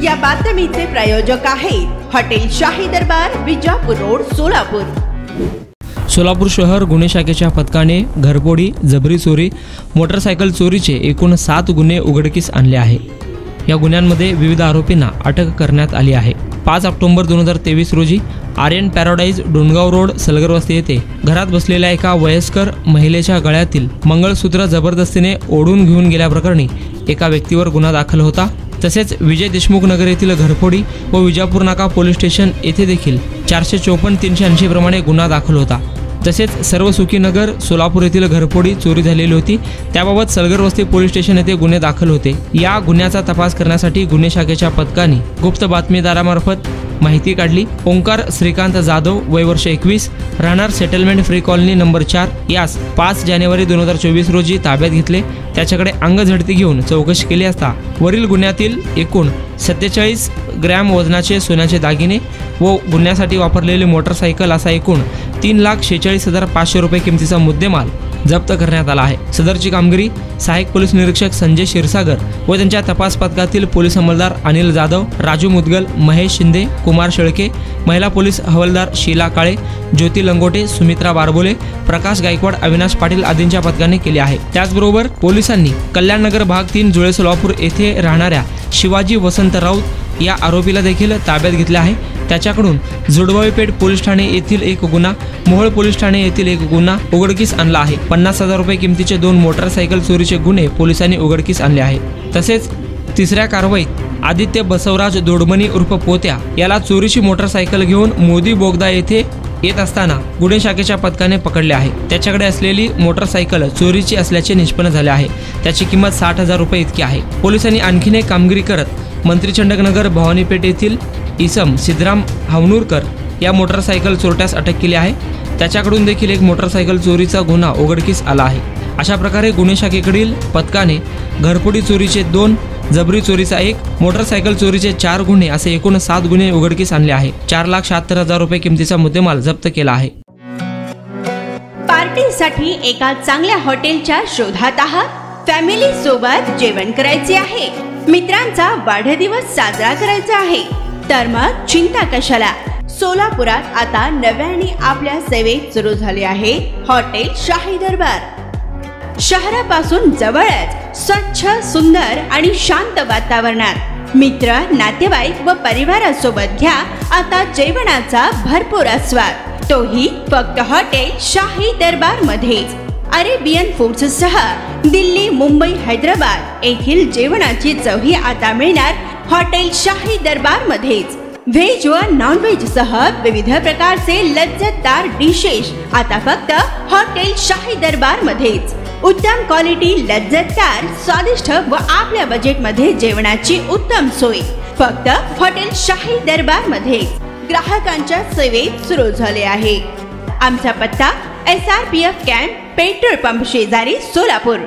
या बातमीचे प्रायोजक आहेत हॉटेल शाही दरबार, विजापूर रोड, सोलापूर। सोलापूर शहर गुन्हे शाखेच्या पथकाने घरफोडी, जबरी चोरी, मोटरसायकल चोरीचे एकूण 7 गुन्हे उघडकीस आणले आहे। या गुन्ह्यांमध्ये विविध आरोपींना अटक करण्यात आली आहे। 5 ऑक्टोबर 2023 रोजी आर्यन पॅराडाईज, डोणगाव रोड, सलगर वस्ती येथे घरात बसलेल्या एका वयस्कर महिलेच्या गळ्यातील मंगळसूत्र जबरदस्तीने ओढून घेऊन गेल्याप्रकरणी एका व्यक्तीवर गुन्हा दाखल होता। तसेच विजय देशमुख नगर येथील घरफोडी व विजापूर नाका पोलीस स्टेशन येथे देखील 454-380 प्रमाणे गुन्हा दाखल होता। तसेच सर्व सुखी नगर सोलापूर येथील घरफोडी चोरी झालेली होती, त्याबाबत सलगर वस्ती पोलीस स्टेशन येथे गुन्हे दाखल होते। या गुन्ह्याचा तपास करण्यासाठी गुन्हे शाखेच्या पथकाने गुप्त बातमीदारामार्फत माहिती काढली। ओंकार श्रीकांत जाधव, वय वर्ष 21, राहणार सेटलमेंट फ्री कॉलनी नंबर 4 यास 5 जानेवारी 2024 रोजी ताब्यात घेतले। त्याच्याकडे अंगझडती घेऊन चौकशी केली असता वरील गुन्ह्यातील एकूण 47 ग्रॅम वजनाचे सोन्याचे दागिने व गुन्ह्यासाठी वापरलेली मोटरसायकल असा एकूण 3,46,500 रुपये किमतीचा मुद्देमाल जप्त करण्यात आला आहे। सदरची कामगिरी सहाय्यक पोलीस निरीक्षक संजय क्षीरसागर व त्यांच्या तपास पथकातील पोलीस अंमलदार अनिल जाधव, राजू मुदगल, महेश शिंदे, कुमार शेळके, महिला पोलीस हवालदार शीला काळे, ज्योती लंगोटे, सुमित्रा बारबोले, प्रकाश गायकवाड, अविनाश पाटील आदींच्या पथकाने केले आहे। त्याचबरोबर पोलिसांनी कल्याणनगर भाग 3 जुळे सोलापूर येथे राहणाऱ्या शिवाजी वसंत राऊत या आरोपीला देखील ताब्यात घेतले आहे। त्याच्याकडून जुडवाईपेठ पोलीस ठाणे येथील एक गुन्हा, मोहोळ पोलीस ठाणे येथील एक गुन्हा उघडकीस आणला आहे। 50,000 रुपये किमतीचे 2 मोटरसायकल चोरीचे गुन्हे पोलिसांनी उघडकीस आणले आहे। तसेच तिसऱ्या कारवाईत आदित्य बसवराज दोडमणी उर्फ पोत्या याला चोरीची मोटरसायकल घेऊन मोदी बोगदा येथे येत असताना गुन्हे शाखेच्या पथकाने पकडले आहे। त्याच्याकडे असलेली मोटरसायकल चोरीची असल्याचे निष्पन्न झाले आहे। त्याची किंमत 60,000 रुपये इतकी आहे। पोलिसांनी आणखीन एक कामगिरी करत मंत्रीचंडकनगर भवानीपेठ येथील इसम सिद्धराम हावनूरकर या मोटरसायकल चोरट्यास अटक केली आहे। त्याच्याकडून देखील एक मोटरसायकल चोरीचा गुन्हा उघडकीस आला आहे। अशा प्रकारे गुन्हे शाखेकडील पथकाने घरफोडी चोरीचे 2, जबरी चोरीचा 1, मोटरसायकल चोरीचे 4 गुन्हे असे एकूण 7 गुन्हे उघडकीस आणले आहे। 4,76,000 रुपये किमतीचा मुद्देमाल जप्त केला आहे। पार्टीसाठी एका चांगल्या हॉटेलच्या शोधात आहात? फॅमिली सोबत जेवण करायचे आहे, मित्रांचा वाढदिवस साजरा करायचा आहे, तर मग चिंता कशाला। सोलापुरात आता नव्याने आपल्या सेवेत सुरू झाले आहे हॉटेल शाही दरबार। शहरापासून जवळच स्वच्छ, सुंदर आणि शांत वातावरणात मित्र, नातेवाईक व परिवारासोबत घ्या आता जेवणाचा भरपूर आस्वाद, तोही फक्त हॉटेल शाही दरबार मध्येच। अरेबियन फूड्स सह दिल्ली, मुंबई, हैदराबाद येथील जेवणाची चवही आता मिळणार हॉटेल शाही दरबार मध्येच। व्हेज व नॉन व्हेज सह विविध प्रकारचे लज्जतदार डिशेस आता फक्त हॉटेल शाही दरबार मध्येच। उत्तम क्वालिटी, लज्जतदार, स्वादिष्ट व आपल्या बजेट मध्ये जेवणाची उत्तम सोय फक्त हॉटेल शाही दरबार मध्ये ग्राहकांच्या सेवेत सुरू झाले आहे। आमचा पत्ता SRPF कॅम्प, पेट्रोल पंप शेजारी, सोलापूर।